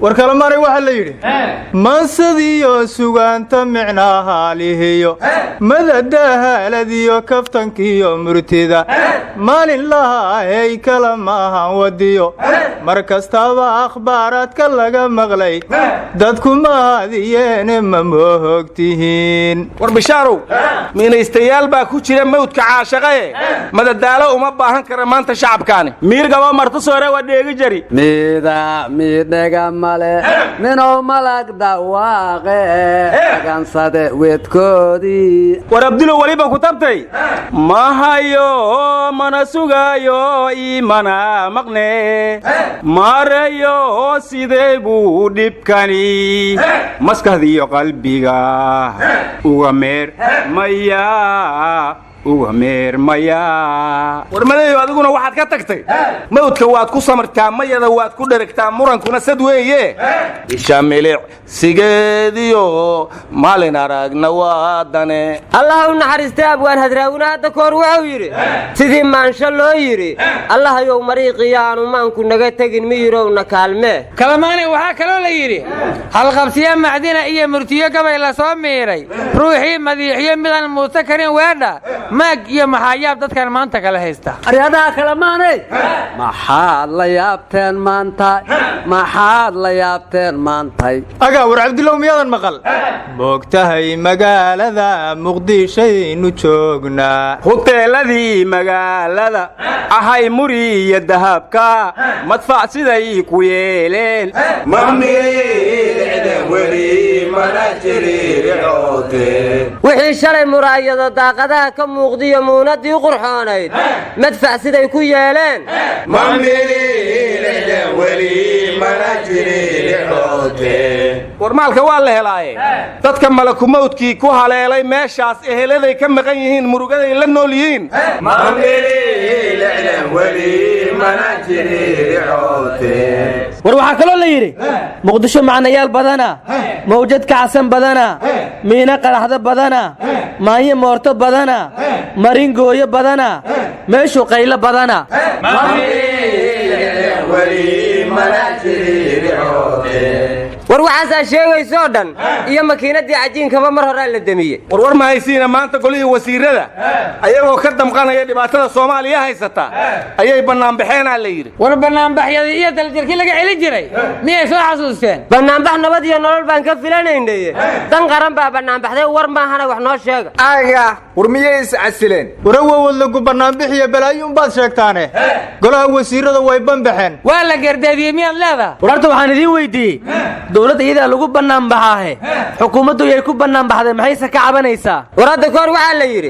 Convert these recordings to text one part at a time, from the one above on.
warkalamaanay waxa la yidhi mansadiyo sugaanta micnaha lihiyo madadahaaladiyo kaftankiyo murtida maalin lahahay kala maahan wadiyo mar kastaba akhbaaraadka laga maqlay dadku mahadiyeene ma mohogtihiin war bishaarow miinaystayaal baa ku jira mawdka caashaqae madadaalo uma baahan kara maanta shacabkaani miirgaba marta soore waa dheegi jari miidhega male minow malag dhawaaqe agansade weedkoodii war abdulo weliba ku tabtay ma hayo mana sugaayo iimana maqne marayo sidee buu dhibkani maskaxdiiyo qalbiga uga meer maya warmadayo adiguna waxaad ka tagtay mawdka waad ku samartaa mayada waad ku dheragtaa murankuna sad weeye isha milic sigeediyo maalin aragna waadane allah u naxariistay abwaan hadraawina hadda koor wuxuu yidhi sidii maansho loo yidhi allahayow mariiqiyo aanu maanku naga tegin miyirowna kaalmee kalamaanay waxaa kaloo la yidhi halqabsiya macdina iyo murtiyo gabay la soo miiray ruuxii madiixiyo midaan muuse karin weedha maag iyo maxaayaab dadkan maanta kala haysta aryadaha kalamaanay maxaad la yaabteen maantay agaa war cabdillow miyaadan maqal moogtahay magaalada muqdishaynu joognaa huteeladii magaalada ahay muri iyo dahabka madfac siday ku yeeleen wixii shalay muraayado daaqadaha ka muuqdiyo muunadii qurxoonayd madfac siday ku yeeleen war maalka waa la helaaye dadka malakumawdkii ku haleelay meeshaas eheladay ka maqan yihiin murugaday la nool yihiin war waxaa kaloo la yidhi muqdisho macnayaal badana mawjad kacsan badana miina qaraxda badana maanyo moorto badana marin gooyo badana meeshu qaylo badana war waxaasaa sheegaysoo dhan iyo makiinadii cajiinkaba mar horaa la demiyey war ma haysiina maanta golihii wasiirada ayagoo ka damqanaya dhibaatada soomaaliya haysata ayay bannaanbaxeenaa la yidhi war bannaanbaxyadii iyo daljirkii laga celin jiray miyay soo xasuusteen bannaanbax nabad iyo nolol baan ka filanaynaye dan qaran baa bannaanbaxday war maahana wax noo sheega aga war miyay iscasileen warawowad lagu bannaanbixiyo balaayo umbaad sheegtaane golaha wasiirada way banbaxeen waa la gardaadiyey miyaad leedaha war horta waxaan idiin weydiiyey dowladda iyadaa lagu bannaanbaxaahe xukuumaddu yay ku bannaanbaxday maxayse ka cabanaysaa war hadda koor waxaa la yidhi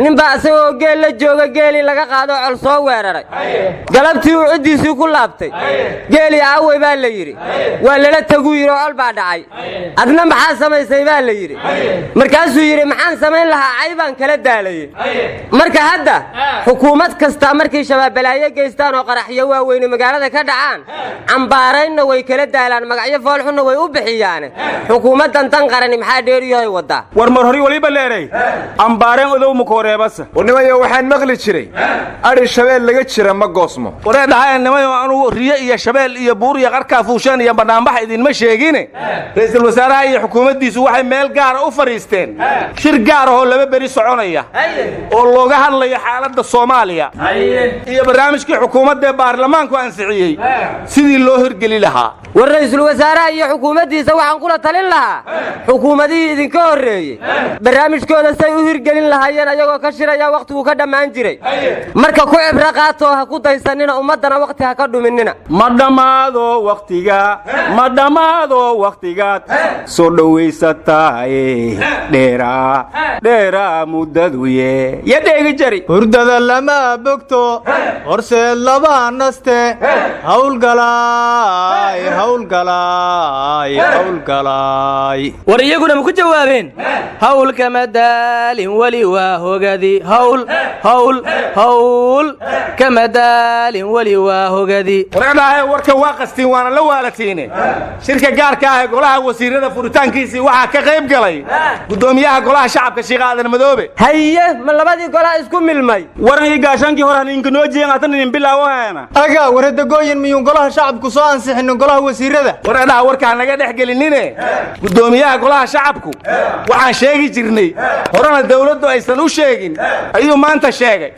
ninbaa isagoo geel la jooga geelii laga qaado col soo weeraray galabtii uu ciddiisii ku laabtay geelii aawey baa la yidhi waa lala taguu yidhi oo col baa dhacay adna maxaa samaysay baa la yidhi markaasuu yidhi maxaan samayn lahaa caybaan kala daalayey marka hadda xukuumad kastaa markay shabaab balaayo geystaan oo qaraxyo waaweyne magaalada ka dhacaan cambaaraynna way kala daalaan magacyo foolxunna way u bixiyaane xukuumaddan dan qarani maxaa dheeriyahay waddaa war mar hori waliba leeray cambaareen odow mukoreebasa warnimayo waxaan maqli jiray adhi shabeel laga jira ma goosmo waree dhahayan nimayo anugu riyo iyo shabeel iyo buur iyo qarkaa fuushaan iyo bannaanbax idinma sheegine ra'iisul wasaaraha iyo xukuumaddiisu waxay meel gaara u fadhiisteen shir gaar ahoo laba beri soconaya oo looga hadlayo xaaladda soomaaliya iyo barnaamijkii xukuumadda ee baarlamaanku ansixiyey sidii loo hirgeli lahaa war ra'iisul wasaaraha iyo xukuumaddiisa waxaan kula talin lahaa xukuumadihii idinka horreeyey barnaamijkooda say u hirgelin lahaayeen ayagoo ka shiraya wakhtigu ka dhammaan jiray marka ku cibro qaatoo ha ku daysanina ummaddana wakhti ha ka dhuminina ma dhammaado wakhtigaad soo dhowaysataaye dheeraa muddaduye ya dheegi jari hurdada lama bogto horseed laba naste hawlgalaay war iyaguna ma ku jawaabeen hawl kama daalin weli waa hogadi hawl kama daalin weli waa hogadi wareedhahay warka waa qastiin waana la waalatiine shirka gaarka ah ee golaha wasiirada furitaankiisii waxaa ka qayb galay gudoomiyaha golaha shacabka Sheekh Aadan Madoobe haye ma labadii golaa isku milmay warnay gaashaankii hore ninka noo jeeyan atan nin bilaawayna aga waradagooyin miyuun golaha shacabku soo ansixin golaha wasiirada waradha warka naga dhex gelinine gudoomiyaha golaha shacabku waxaan sheegi jirnay horena dawladdu aysan u sheegin ayuu maanta sheegay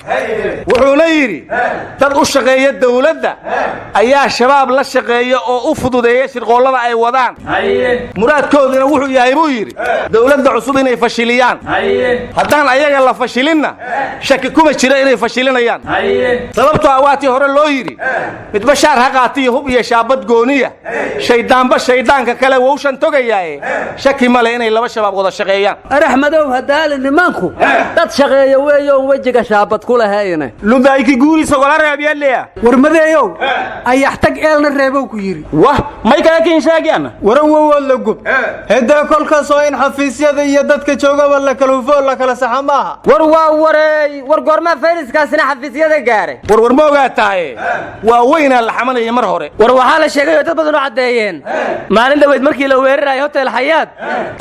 wuxuuna yiri dad u shaqeeya dawladda ayaa shabaab la shaqeeya oo u fududeeya shirqoolada ay wadaan muraadkooduna wuxuu yahay buu yiri dawladda cusub inay fashiliyaan haddaan ayaga la fashilinna shaki kuma jira inay fashilinayaan sababtoo ah waatii hore loo yiri mid bashaar ha qaatiyo hub iyo shaabad gooniya shaydaanba shaydaanka kale wowshan togayaaye shaki male inay laba shabaab wada shaqeeyaan araxmadow hadaali nimanku dad shaqeeya weeyoon wejiga shaabad ku lahayne ludaayki guuriisa gola reebyaleya warmadeeyow ayax tag eelna reebow ku yiri wah may kala kiin sheegayaan waran la gub hedaa kolkaas oo in xafiisyada iyo dadka joogaba la kala hufo la kala saxa maaha war waa wareey war goorma fayraskaasina xafiisyada gaaray war ma ogaataa waa weynaa la xamanaya mar hore war waxaa la sheegay oo dad badan oo cadeeyeen maalin dhaweyd markii la weerarayo hotel xayaat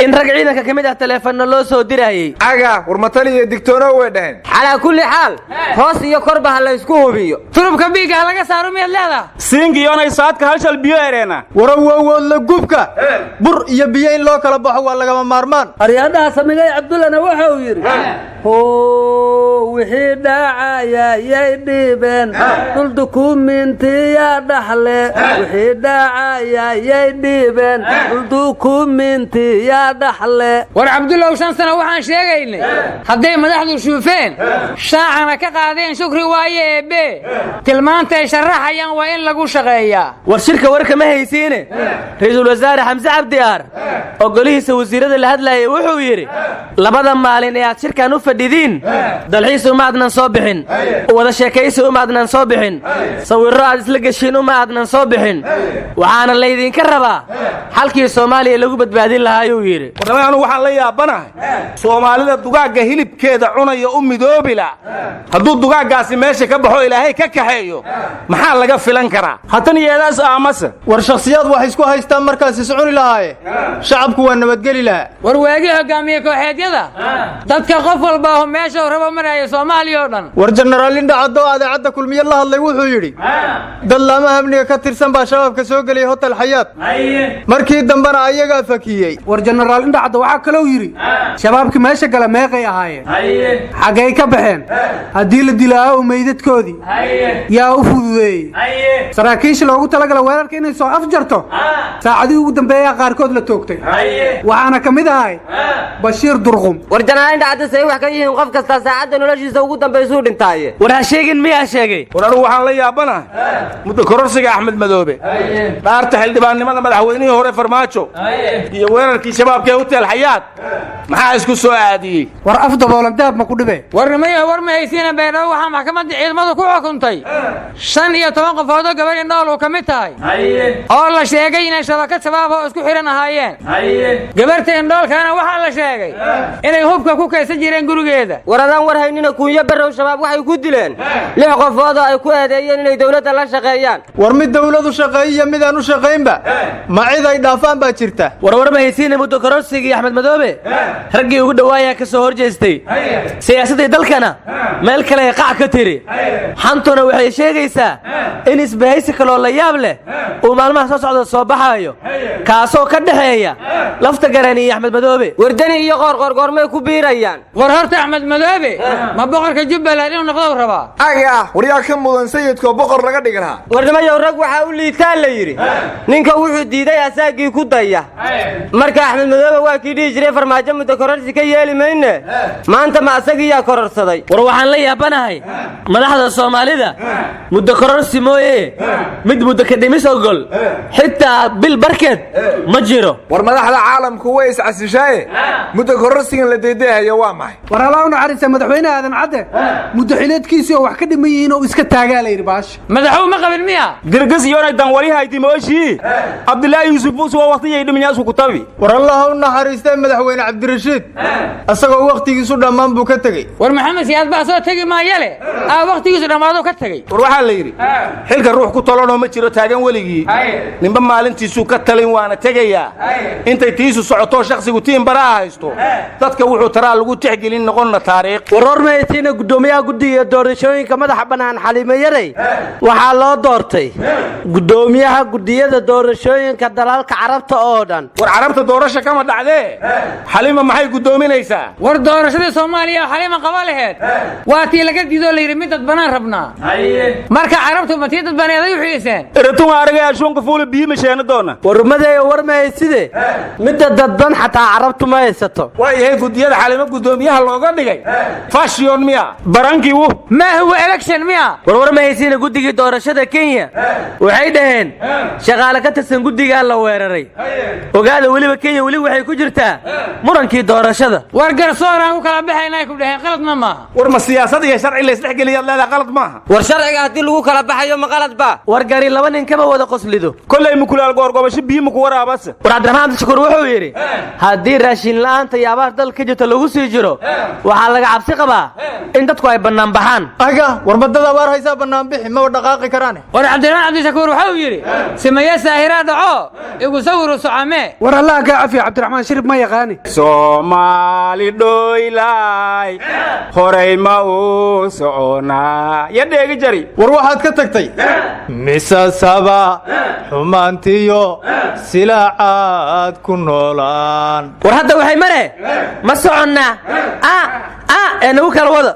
in rag ciidanka kamid ah taleefano loo soo dirayay aga war matali iyo digtoono way dhaheen ala kulli xaal hoos iyo korba ha la isku hubiyo turubka biiga laga saaro meel leeda siingiyoonay saadka halshal biyo ereena waran la gubka bur iyo biyo in loo kala baxo waa lagama maarmaan aryaadaha samigay cabdullana waxa uu yiri wixii dhaacaya yay dhiibeen dhul dukumiintiya dhaxle wixii dhaacaya yay dhiibeen dhul dukumiintiya dhaxle war cabdullah 5 sano waxaan sheegaynay hadday madaxdu shuufeen shaacana ka qaadeen shukri waaye eebe tilmaanta ay sharaxayaan waa in lagu shaqeeyaa war shirka warka ma haysiine ra'iisul wasaare xamse cabdi aar oo golihiisa wasiirada la hadlayay wuxuu yiri labada maalin ee aad shirkan u fadhidiin dalxiis uma adnan soo bixin wada sheekaysi uma adnan soo bixin sawirro aad isla gashiin uma adnan soo bixin waxaana laydinka rabaa halkii Soomaaliya lagu badbaadin lahaa ayuu yiri waramaanu waxaan la yaabanahay Soomaalida dugaaga hilibkeeda cunaya u midoobila hadduu dugaagaasi meesha ka baxo ilaahay ka kaxeeyo maxaa laga filan karaa hatan yeedaas amase war shakhsiyaad wax isku haystaan markaas iscuni lahaaye shacabku waa nabadgeli lahaa war waagi hogaamiye kooxeedyada dadka qof walba oo meesha rabo maraya Soomaaliya oo dhan war generaal indhacado adeecada kulmiye la hadlay wuxuu yiri dad lama amniga ka tirsan baa shabaabka soo galay hotel xayaat markii dambana ayaga fakiyay war generaal indhacado waxa kale uu yiri shabaabkii meesha gala meeqay ahaayeen xagay ka baxeen hadii la dilaa meydadkoodii yaa u fududeeyay saraakiisha loogu talagalay weerarka inay soo afjarto saacadii ugu dambeeyay qaarkood la toogtay waxaana kamid ahay Bashiir Durqum war janaain dhacda say wax ka yihiin qof kasta saacada noloshiisa ugu dambeeyay dhintaaye war ha sheegin miyaa sheegay war anigu waxaan la yaabanahay muddo kororsiga Axmed Madoobe dhaarta xildhibaannimada madaxweynihii hore Farmaajo iyo weerarkii shabaabka hotel xayaat maxaa isku soo aadiyay war afdaboolan daab ma ku dhibay war ma haysiina beedhow waxa maxkamadda ciidamadu ku xukuntay 15 qofood oo gabadh indhool ka mid tahay oo la sheegay inay shabakad shabaab oo isku xiran ahaayeen gabarta indhoolkana waxa la sheegay inay hubka ku kaysan jireen gurigeeda waradaan war haynina kuunya barow shabaab waxay ku dileen 6 qofood oo ay ku eedeeyeen inay dawladda la shaqeeyaan war mid dawladu shaqeeyo mid aan u shaqeynba ma cid ay dhaafaan baa jirta war ma haysiina muddo kororsigii Axmed Madoobe raggii ugu dhawaaya ka soo horjeestay siyaasadda dalkana meel kale qac ka tiri xantuna waxay sheegaysaa in isbahaysi kale oo la yaab leh oo maalmaha soo socda soo baxayo kaasoo ka dhaxeeya lafta garani iyo Axmed Madoobe wardani iyo qormay ku biirayaan war horta Axmed Madoobe ma boqorka Jubbaland inuu noqdo rabaa aga wariyaa ka mudan sayidka boqor laga dhiganaa warnimo rag waxa uu liitaa la yiri ninka wuxuu diiday asaagii ku daya marka Axmed Madoobe waa kii dhigi jiray Farmaajo muddo kororsi ka yeeli mayne maanta ma asagiya kororsaday war waxaan la yaabanahay madaxda Soomaalida muddo kororsi mooyee mid muddo ka dhimis ogol xitaa bil barkeed ma jiro war madaxda caalamku way is casishay muddo kororsigan la deedeeyo waa maxay war Allah u naxariista madaxweynaha aadan cadde muddaxileedkiisii oo wax ka dhiman yihiin oo iska taagaa la yidhi baasha madaxuu ma qabin miya girgis yoonay danwalihayti mooshii cabdilaahi yuusuf buus waa waqtigay dhimanyaasku ku tabi war allah u naxariistay madaxweyne cabdirashiid asagoo waqtigiisu dhammaan buu ka tegey war maxamed siyaad baa soo tegi maayale waqtigiisu dhammaadoo ka tegey war waxaa la yidhi xilka ruux ku tolonoo ma jiro taagan weligii ninba maalintiisuu ka talin waana tegayaa intay tiisu socotoo shakhsigu tiin baraha haysto dadka wuxuu taraa lagu tixgelin noqonna taariikh waroor mahaytiina guddoomiyaha guddiga doorashooyinka madaxa bannaan xaliime yarey waxaa loo doortay guddoomiyaha guddiyada doorashooyinka dalalka carabta oo dhan war carabta doorasha kama dhacdee xaliima maxay guddoominaysaa war doorashadii soomaaliya xaliima qaba laheed waa tii laga diidoo layidhi mid dadbanaan rabnaa marka carabtu ma tii dadbaneeday u xiiseen eratun aragay ashuunka fuula biyi masheena doona warmadeeyo war mahayside midda dadban xataa carabtu ma haysato waa yahay guddiyada xaliimo guddoomiyaha looga dhigay fashion miya barankii wu ma huwa election miya war mahaysiina guddigii doorashada kenya waxay dhaheen shaqaale ka tirsan guddigaa la weeraray ogaada weliba kenya weli waxay ku jirtaa murankii doorashada war garsooraan ku kala baxaynay ku dhaheen qaladna maaha war ma siyaasad iyo sharci la isdhexgeliyaad leedaha qalad maaha war sharciga haddii lagu kala baxayo ma qalad ba war gari laba nin kama wada qoslido kollay mukulaal goorgobasho biyi muku waraabasa war cabdiraxmaan shukur wuxuu yidhi haddii raashin la'aanta iyo abaar dalka jirta lagu sii jiro waxaa laga cabsi qabaa in dadku ay bannaan baxaan aga war madada abaar haysaa bannaan bixi ma dhaqaaqi karaane war cabdiraxmaan cabdishakuur wuxuu yidhi simaye saahiraa dhaco igu sawiru socame war allah kaa cafiya cabdiraxmaan shirib ma yaqaani soomaali dhoylay horay ma uu soconaa ya dheegi jari war waxaad ka tagtay misasaba xumaantiyo silaacaad ku noolaan war hadda waxay mare ma soconnaa ee nagu kala wada